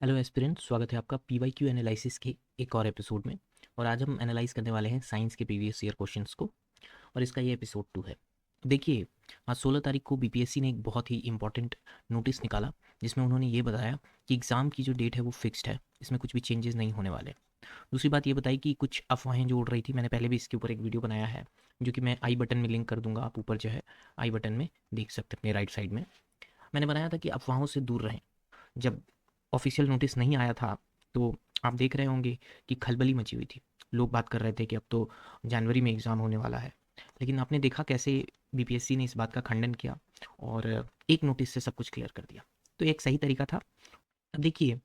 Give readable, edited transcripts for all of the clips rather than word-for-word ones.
Hello aspirant, स्वागत है आपका पीवाईक्यू एनालिसिस के एक और एपिसोड में। और आज हम एनालाइज करने वाले हैं साइंस के प्रीवियस ईयर क्वेश्चंस को, और इसका ये एपिसोड 2 है। देखिए, आज 16 तारीख को बीपीएससी ने एक बहुत ही इंपॉर्टेंट नोटिस निकाला, जिसमें उन्होंने ये बताया कि एग्ज़ाम की जो डेट है वो फिक्स्ड है, इसमें कुछ भी चेंजेस नहीं होने वाले। दूसरी बात ये बताई कि कुछ अफवाहें जो उड़ रही थी, मैंने पहले भी इसके ऊपर एक वीडियो बनाया है, जो कि मैं आई बटन में लिंक कर दूंगा, आप ऊपर जो है आई बटन में देख सकते हैं अपने राइट साइड में। मैंने बनाया था कि अफवाहों से दूर रहें। जब ऑफिशियल नोटिस नहीं आया था तो आप देख रहे होंगे कि खलबली मची हुई थी। लोग बात कर रहे थे कि अब तो जनवरी में एग्ज़ाम होने वाला है, लेकिन आपने देखा कैसे बीपीएससी ने इस बात का खंडन किया और एक नोटिस से सब कुछ क्लियर कर दिया। तो एक सही तरीका था। अब देखिए,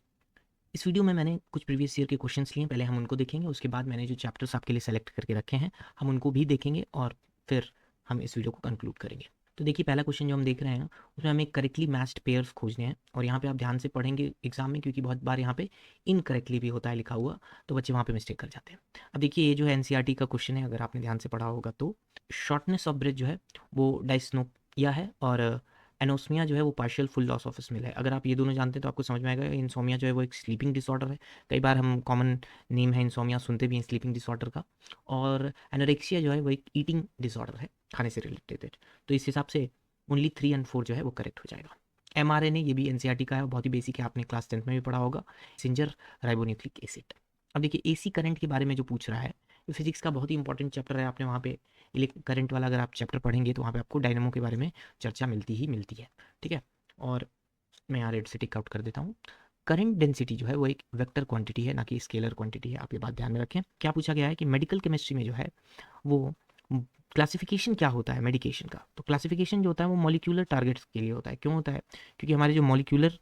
इस वीडियो में मैंने कुछ प्रीवियस ईयर के क्वेश्चंस लिए, पहले हम उनको देखेंगे, उसके बाद मैंने जो चैप्टर्स आपके लिए सेलेक्ट करके रखे हैं हम उनको भी देखेंगे और फिर हम इस वीडियो को कंक्लूड करेंगे। तो देखिए, पहला क्वेश्चन जो हम देख रहे हैं उसमें हमें करेक्टली मैच्ड पेयर्स खोजने हैं, और यहाँ पे आप ध्यान से पढ़ेंगे एग्जाम में, क्योंकि बहुत बार यहाँ पे इनकरेक्टली भी होता है लिखा हुआ, तो बच्चे वहाँ पे मिस्टेक कर जाते हैं। अब देखिए, ये जो है एनसीईआरटी का क्वेश्चन है, अगर आपने ध्यान से पढ़ा होगा तो शॉर्टनेस ऑफ ब्रेथ जो है वो डायस्नोपिया है, और एनोस्मिया जो है वो partial full loss of smell है। अगर आप ये दोनों जानते हैं तो आपको समझ में आएगा इंसोमिया जो है वो एक स्लीपिंग डिसऑर्डर है। कई बार हम कॉमन नेम है इंसोमिया सुनते भी हैं स्लीपिंग डिसऑर्डर का। और एनोरेक्सिया जो है वो एक ईटिंग डिसऑर्डर है, खाने से रिलेटेड। तो इस हिसाब से ओनली 3 और 4 जो है वो करेक्ट हो जाएगा। एमआरएनए ये भी एनसीईआरटी का है, बहुत ही बेसिक है, आपने क्लास 10th में भी पढ़ा होगा, सिंजर राइबोन्यूक्लिक एसिड। अब देखिए, एसी करंट के बारे में जो पूछ रहा है, ये फिजिक्स का बहुत ही इंपॉर्टेंट चैप्टर है। आपने वहाँ पे इलेक्ट्रिक करंट वाला अगर आप चैप्टर पढ़ेंगे तो वहाँ पे आपको डायनेमो के बारे में चर्चा मिलती ही मिलती है। ठीक है, और मैं यहाँ रेड से टिक आउट कर देता हूँ। करंट डेंसिटी जो है वो एक वेक्टर क्वांटिटी है, ना कि स्केलर क्वांटिटी है, आप ये बात ध्यान में रखें। क्या पूछा गया है कि मेडिकल केमिस्ट्री में जो है वो क्लासिफिकेशन क्या होता है मेडिकेशन का। तो क्लासिफिकेशन जो होता है वो मॉलिक्यूलर टारगेट्स के लिए होता है। क्यों होता है? क्योंकि हमारे जो मॉलिक्यूलर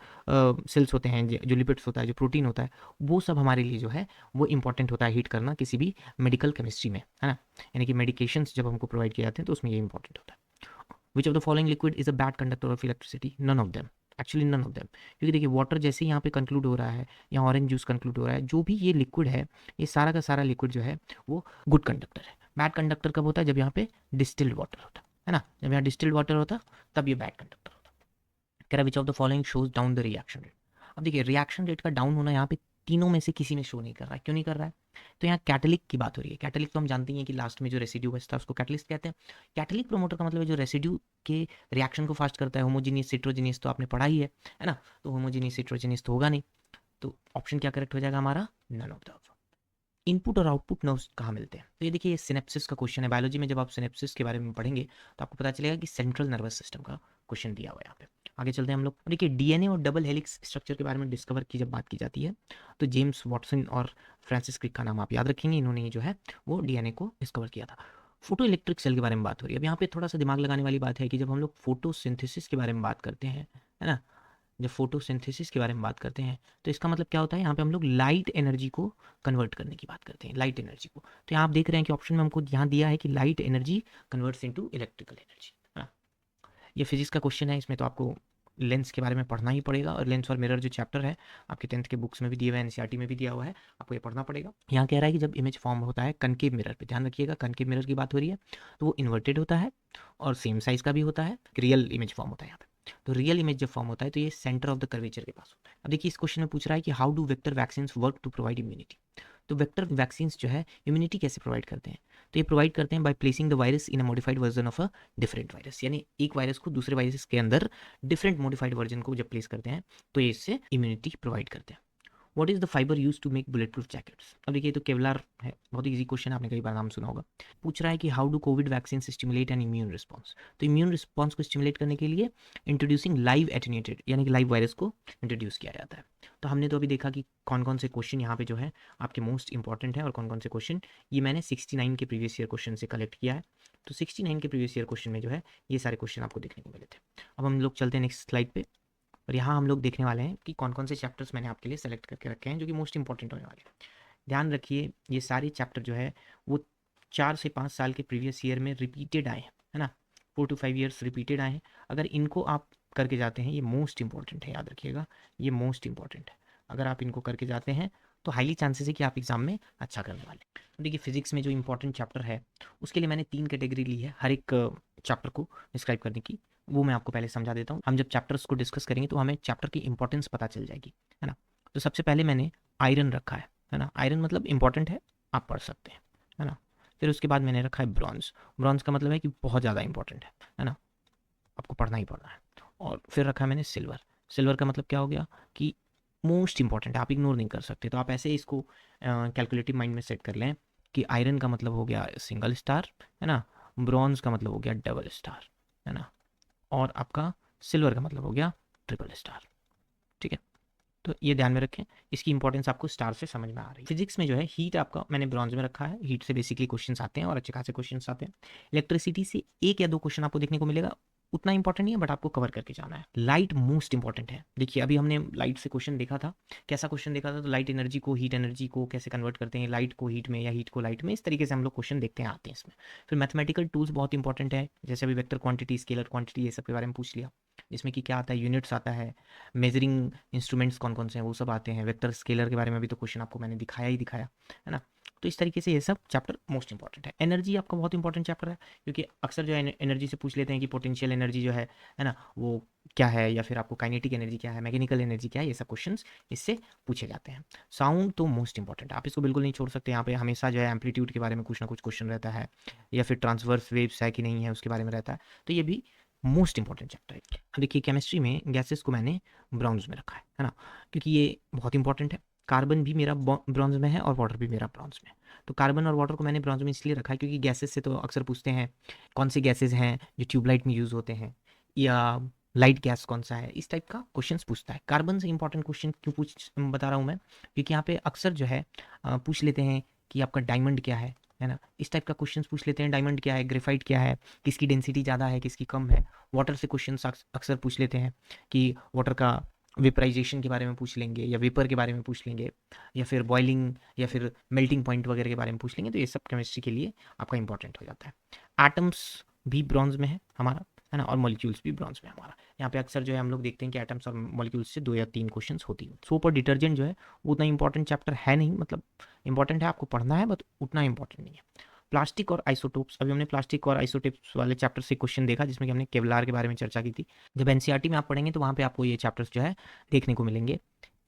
सेल्स होते हैं, जो लिपिड्स होता है, जो प्रोटीन होता है, वो सब हमारे लिए जो है वो इंपॉर्टेंट होता है हीट करना किसी भी मेडिकल केमिस्ट्री में, है ना। यानी कि मेडिकेशंस जब हमको प्रोवाइड किए जाते हैं तो उसमें ये इंपॉर्टेंट होता है। Which of the following liquid is a bad conductor of electricity? None of them. Actually none of them, क्योंकि देखिए वाटर जैसे ही यहाँ पे कंक्लूड हो रहा है या ऑरेंज जूस कंक्लूड हो रहा है, जो भी ये लिक्विड है, ये सारा का सारा लिक्विड जो है वो गुड कंडक्टर है। बैड कंडक्टर कब होता है? जब यहाँ पे डिस्टिल्ड वाटर होता है ना। जब यहाँ डिस्टिल्ड वाटर होता तब ये बैड कंडक्टर होता। कह रहा विच of the following shows down the reaction rate? अब देखिए, रिएक्शन रेट का डाउन होना यहाँ पे तीनों में से किसी में शो नहीं कर रहा है। क्यों नहीं कर रहा है? तो यहाँ कैटलिक की बात हो रही है। कैटलिक तो हम जानते हैं कि लास्ट में जो रेसिड्यू बचता है उसको कैटलिस्ट कहते हैं। कैटलिक प्रोमोटर का मतलब है जो रेसिड्यू के रिएक्शन को फास्ट करता है। होमोजीनियस सिट्रोजीनियस तो आपने पढ़ा ही है ना। तो होमोजीनियस सिट्रोजीनियस तो होगा नहीं। तो ऑप्शन क्या करेक्ट हो जाएगा हमारा? None of the. इनपुट और आउटपुट नर्व्स कहाँ मिलते हैं? तो ये देखिए, ये सिनेप्सिस का क्वेश्चन है। बायोलॉजी में जब आप सिनेप्सिस के बारे में पढ़ेंगे तो आपको पता चलेगा कि सेंट्रल नर्वस सिस्टम का क्वेश्चन दिया हुआ है यहाँ पे। आगे चलते हैं हम लोग। देखिए, डीएनए और डबल हेलिक्स स्ट्रक्चर के बारे में डिस्कवर की जब बात की जाती है तो जेम्स वाटसन और फ्रांसिस क्रिक का नाम आप याद रखेंगे। इन्होंने ये जो है वो डीएनए को डिस्कवर किया था। फोटो इलेक्ट्रिक सेल के बारे में बात हो रही है। अब यहाँ पे थोड़ा सा दिमाग लगाने वाली बात है कि जब हम लोग फोटोसिंथेसिस के बारे में बात करते हैं, है ना, जब फोटोसिंथेसिस के बारे में बात करते हैं तो इसका मतलब क्या होता है? यहाँ पे हम लोग लाइट एनर्जी को कन्वर्ट करने की बात करते हैं, लाइट एनर्जी को। तो यहाँ आप देख रहे हैं कि ऑप्शन में हमको यहाँ दिया है कि light energy converts into electrical energy, है ना। ये फिजिक्स का क्वेश्चन है, इसमें तो आपको लेंस के बारे में पढ़ना ही पड़ेगा, और लेंस और मिरर जो चैप्टर है आपके 10th के बुक्स में भी दिए हुए हैं, एनसीईआरटी में भी दिया हुआ है, आपको ये पढ़ना पड़ेगा। यहाँ कह रहा है कि जब इमेज फॉर्म होता है कनकेव मिरर पे, ध्यान रखिएगा कनकेव मिरर की बात हो रही है, तो वो इन्वर्टेड होता है और सेम साइज का भी होता है। रियल इमेज फॉर्म होता है यहाँ पे। तो रियल इमेज जब फॉर्म होता है तो ये सेंटर ऑफ द कर्वेचर के पास होता है। अब देखिए, इस क्वेश्चन में पूछ रहा है कि how do vector vaccine work to provide immunity? तो वेक्टर वैक्सीन जो है इम्यूनिटी कैसे प्रोवाइड करते हैं? तो ये प्रोवाइड करते हैं by placing the virus in a modified version of a different virus. यानी एक वायरस को दूसरे वायरस के अंदर डिफरेंट मॉडिफाइड वर्जन को जब प्लेस करते हैं तो ये इससे इम्यूनिटी प्रोवाइड करते हैं। What is the fibre use to make bulletproof jackets? अब देखिए, तो केवलार है, बहुत इजी क्वेश्चन, आपने कई बार नाम सुना होगा। पूछ रहा है कि how do Covid vaccine stimulate N immune response? तो इम्यून रिस्पॉन्स को स्टिमुलेट करने के लिए इंट्रोड्यूसिंग लाइव एटेन्यूएटेड, यानी कि लाइव वायरस को इंट्रोड्यूस किया जाता है। तो हमने तो अभी देखा कि कौन कौन से क्वेश्चन यहाँ पे जो है आपके मोस्ट इंपॉर्टेंट है, और कौन कौन से क्वेश्चन ये मैंने 69 के प्रीवियस ईयर क्वेश्चन से कलेक्ट किया है। तो 69 के प्रीवियस ईयर क्वेश्चन में जो है ये सारे क्वेश्चन आपको देखने को मिले थे। अब हम लोग चलते हैं नेक्स्ट स्लाइड पे, और यहाँ हम लोग देखने वाले हैं कि कौन कौन से चैप्टर्स मैंने आपके लिए सेलेक्ट करके रखे हैं जो कि मोस्ट इंपॉर्टेंट होने वाले हैं। ध्यान रखिए, ये सारे चैप्टर जो है वो 4 से 5 साल के प्रीवियस ईयर में रिपीटेड आए हैं, है ना। 4 to 5 years रिपीटेड आए हैं। अगर इनको आप करके जाते हैं, ये मोस्ट इंपॉर्टेंट है, याद रखिएगा, ये मोस्ट इंपॉर्टेंट है। अगर आप इनको करके जाते हैं तो हाईली चांसेस है कि आप एग्जाम में अच्छा करने वाले हैं। तो देखिए, फिजिक्स में जो इंपॉर्टेंट चैप्टर है उसके लिए मैंने 3 कैटेगरी ली है हर एक चैप्टर को डिस्क्राइब करने की। वो मैं आपको पहले समझा देता हूँ। हम जब चैप्टर्स को डिस्कस करेंगे तो हमें चैप्टर की इंपॉर्टेंस पता चल जाएगी, है ना। तो सबसे पहले मैंने आयरन रखा है ना, आयरन मतलब इंपॉर्टेंट है, आप पढ़ सकते हैं, है ना। फिर उसके बाद मैंने रखा है ब्रॉन्ज, ब्रॉन्ज का मतलब है कि बहुत ज़्यादा इंपॉर्टेंट है ना, आपको पढ़ना ही पड़ना है। और फिर रखा है मैंने सिल्वर, सिल्वर का मतलब क्या हो गया कि मोस्ट इंपॉर्टेंट है, आप इग्नोर नहीं कर सकते। तो आप ऐसे इसको कैलकुलेटिव माइंड में सेट कर लें कि आयरन का मतलब हो गया सिंगल स्टार, है ना, ब्रॉन्ज का मतलब हो गया डबल स्टार, है ना, और आपका सिल्वर का मतलब हो गया ट्रिपल स्टार। ठीक है, तो ये ध्यान में रखें, इसकी इंपॉर्टेंस आपको स्टार से समझ में आ रही है। फिजिक्स में जो है हीट आपका मैंने ब्रॉन्ज में रखा है, हीट से बेसिकली क्वेश्चंस आते हैं और अच्छे खासे क्वेश्चंस आते हैं। इलेक्ट्रिसिटी से एक या दो क्वेश्चन आपको देखने को मिलेगा, उतना इंपॉर्टेंट नहीं है बट आपको कवर करके जाना है। लाइट मोस्ट इंपॉर्टेंट है। देखिए अभी हमने लाइट से क्वेश्चन देखा था, कैसा क्वेश्चन देखा था, तो लाइट एनर्जी को हीट एनर्जी को कैसे कन्वर्ट करते हैं, लाइट को हीट में या हीट को लाइट में, इस तरीके से हम लोग क्वेश्चन देखते हैं, आते हैं इसमें। फिर मैथमेटिकल टूल्स बहुत इंपॉर्टेंट है, जैसे अभी वेक्टर क्वांटिटी, स्केलर क्वांटिटी, ये सब के बारे में पूछ लिया, जिसमें कि क्या आता है, यूनिट्स आता है, मेजरिंग इंस्ट्रूमेंट्स कौन कौन से हैं वो सब आते हैं, वेक्टर स्केलर के बारे में भी तो क्वेश्चन आपको मैंने दिखाया ही दिखाया, है ना। तो इस तरीके से ये सब चैप्टर मोस्ट इंपॉर्टेंट है। एनर्जी आपका बहुत इंपॉर्टेंट चैप्टर है, क्योंकि अक्सर जो है एनर्जी से पूछ लेते हैं कि पोटेंशियल एनर्जी जो है ना, वो क्या है, या फिर आपको काइनेटिक एनर्जी क्या है, मैकेनिकल एनर्जी क्या है, ये सब क्वेश्चंस इससे पूछे जाते हैं। साउंड तो मोस्ट इंपॉर्टेंट है, आप इसको बिल्कुल नहीं छोड़ सकते। यहाँ पे हमेशा जो है एम्पलीट्यूड के बारे में कुछ ना कुछ क्वेश्चन रहता है, या फिर ट्रांसवर्स वेव्स है कि नहीं है उसके बारे में रहता है, तो ये भी मोस्ट इंपॉर्टेंट चैप्टर है। देखिए केमिस्ट्री में गैसेस को मैंने ब्रॉन्ज में रखा है ना, क्योंकि ये बहुत इंपॉर्टेंट है। कार्बन भी मेरा ब्रॉन्ज में है और वाटर भी मेरा ब्रॉन्ज में है। तो कार्बन और वाटर को मैंने ब्रॉन्ज में इसलिए रखा है क्योंकि गैसेस से तो अक्सर पूछते हैं कौन से गैसेस हैं जो ट्यूबलाइट में यूज़ होते हैं, या लाइट गैस कौन सा है, इस टाइप का क्वेश्चंस पूछता है। कार्बन से इंपॉर्टेंट क्वेश्चन क्यों बता रहा हूँ मैं, क्योंकि यहाँ पे अक्सर जो है पूछ लेते हैं कि आपका डायमंड क्या है ना, इस टाइप का क्वेश्चंस पूछ लेते हैं, डायमंड क्या है, ग्रेफाइट क्या है, किसकी डेंसिटी ज़्यादा है किसकी कम है। वाटर से क्वेश्चन अक्सर पूछ लेते हैं कि वाटर का वेपराइजेशन के बारे में पूछ लेंगे, या वेपर के बारे में पूछ लेंगे, या फिर बॉइलिंग या फिर मेल्टिंग पॉइंट वगैरह के बारे में पूछ लेंगे। तो ये सब केमिस्ट्री के लिए आपका इंपॉर्टेंट हो जाता है। एटम्स भी ब्रॉन्ज में है हमारा, है ना, और मॉलिक्यूल्स भी ब्रॉन्ज में हमारा। यहाँ पे अक्सर जो है हम लोग देखते हैं कि एटम्स और मॉलिक्यूल्स से 2 या 3 क्वेश्चंस होती हैं। सोप और डिटर्जेंट जो है वो उतना इंपॉर्टेंट चैप्टर है नहीं, मतलब इंपॉर्टेंट है, आपको पढ़ना है, बट उतना इंपॉर्टेंट नहीं है। प्लास्टिक और आइसोटोप्स, अभी हमने प्लास्टिक और आइसोटोप्स वाले चैप्टर से क्वेश्चन देखा, जिसमें कि हमने केवलार के बारे में चर्चा की थी। जब एनसीईआरटी में आप पढ़ेंगे तो वहाँ पे आपको ये चैप्टर्स जो है देखने को मिलेंगे।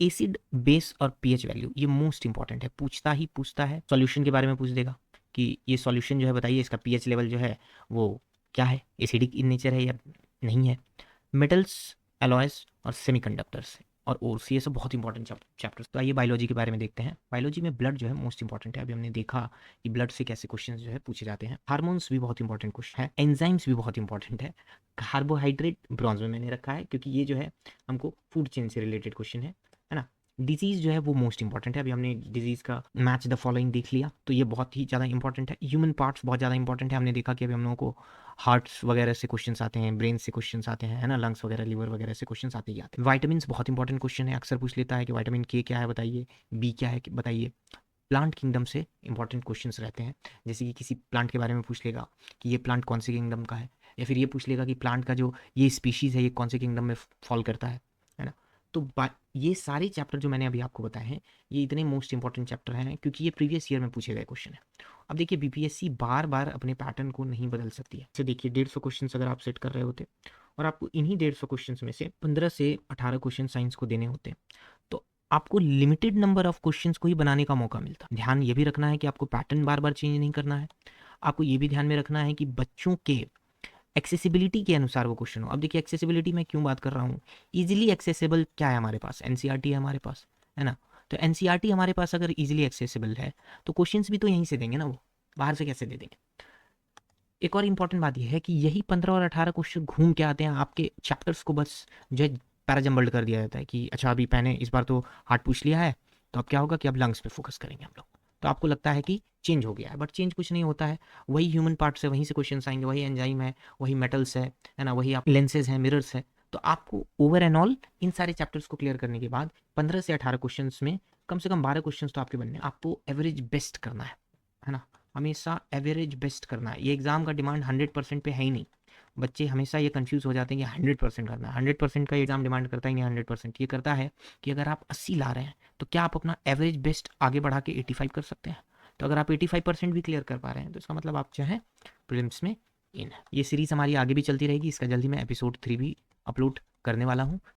एसिड, बेस और पीएच वैल्यू, ये मोस्ट इंपॉर्टेंट है, पूछता है। सॉल्यूशन के बारे में पूछ देगा कि ये सॉल्यूशन जो है बताइए इसका पीएच लेवल जो है वो क्या है, एसिडिक इन नेचर है या नहीं है। मेटल्स, एलॉयज और सेमीकंडक्टर्स और ओर्स, ये सब बहुत इंपॉर्टेंट चैप्टर्स। तो आइए बायोलॉजी के बारे में देखते हैं। बायोलॉजी में ब्लड जो है मोस्ट इंपॉर्टेंट है, अभी हमने देखा कि ब्लड से कैसे क्वेश्चन जो है पूछे जाते हैं। हार्मोन्स भी बहुत इंपॉर्टेंट क्वेश्चन है, एंजाइम्स भी बहुत इंपॉर्टेंट है। कार्बोहाइड्रेट ब्रॉन्ज में मैंने रखा है क्योंकि ये जो है हमको फूड चेन से रिलेटेड क्वेश्चन है ना। डिजीज़ जो है वो मोस्ट इंपॉर्टेंट है, अभी हमने डिजीज़ का मैच द फॉलोइंग देख लिया, तो ये बहुत ही ज़्यादा इंपॉर्टेंट है। ह्यूमन पार्ट्स बहुत ज़्यादा इंपॉर्टेंट है, हमने देखा कि अभी हम लोगों को हार्ट्स वगैरह से क्वेश्चंस आते हैं, ब्रेन से क्वेश्चंस आते हैं, है ना, लंग्स वगैरह, लिवर वगैरह से क्वेश्चंस आते ही आते हैं। विटामिन्स बहुत इंपॉर्टेंट क्वेश्चन है, अक्सर पूछ लेता है कि विटामिन के क्या है बताइए, बी क्या है बताइए। प्लांट किंगडम से इंपॉर्टेंट क्वेश्चंस रहते हैं, जैसे कि किसी प्लांट के बारे में पूछ लेगा कि ये प्लांट कौन से किंगडम का है, या फिर ये पूछ लेगा कि प्लांट का जो ये स्पीशीज़ है ये कौन से किंगडम में फॉल करता है ना। तो ये सारे चैप्टर जो मैंने अभी आपको बताए हैं ये इतने मोस्ट इंपॉर्टेंट चैप्टर हैं क्योंकि ये प्रीवियस ईयर में पूछे गए क्वेश्चन है। अब देखिए बीपीएससी बार बार अपने पैटर्न को नहीं बदल सकती है। जैसे देखिए 150 क्वेश्चन अगर आप सेट कर रहे होते और आपको इन्हीं 150 क्वेश्चन में से 15 से 18 क्वेश्चन साइंस को देने होते, तो आपको लिमिटेड नंबर ऑफ क्वेश्चंस को ही बनाने का मौका मिलता। ध्यान ये भी रखना है कि आपको पैटर्न बार बार चेंज नहीं करना है, आपको ये भी ध्यान में रखना है कि बच्चों के एक्सेसिबिलिटी के अनुसार वो क्वेश्चन हो। अब देखिए एक्सेसिबिलिटी में क्यों बात कर रहा हूँ, इजीली एक्सेसिबल क्या है हमारे पास, एनसीईआरटी है हमारे पास, है ना। तो एनसीईआरटी हमारे पास अगर इजीली एक्सेसिबल है तो क्वेश्चंस भी तो यहीं से देंगे ना, वो बाहर से कैसे दे देंगे। एक और इम्पॉर्टेंट बात यह है कि यही 15 और 18 क्वेश्चन घूम के आते हैं आपके चैप्टर्स को, बस जो है पैराजम्बल्ड कर दिया जाता है कि अच्छा अभी मैंने इस बार तो हार्ट पूछ लिया है, तो अब क्या होगा कि अब लंग्स पे फोकस करेंगे हम लोग। तो आपको लगता है कि चेंज हो गया है, बट चेंज कुछ नहीं होता है, वही ह्यूमन पार्ट्स है, वहीं से क्वेश्चन आएंगे, वही एंजाइम है, वही मेटल्स है ना, वही आप लेंसेज हैं, मिरर्स है। तो आपको ओवर एंड ऑल इन सारे चैप्टर्स को क्लियर करने के बाद 15 से 18 क्वेश्चन में कम से कम 12 क्वेश्चन तो आपके बनने, आपको एवरेज बेस्ट करना है ना, हमेशा एवरेज बेस्ट करना है। ये एग्जाम का डिमांड 100% पे है ही नहीं, बच्चे हमेशा ये कंफ्यूज हो जाते हैं कि 100% करना है। 100% का एग्जाम डिमांड करता ही नहीं, 100% ये करता है कि अगर आप 80 ला रहे हैं तो क्या आप अपना एवरेज बेस्ट आगे बढ़ा के 85 कर सकते हैं। तो अगर आप 85% भी क्लियर कर पा रहे हैं तो इसका मतलब आप जो है प्रीलिम्स में इन है। ये सीरीज़ हमारी आगे भी चलती रहेगी, इसका जल्दी मैं एपिसोड 3 भी अपलोड करने वाला हूँ,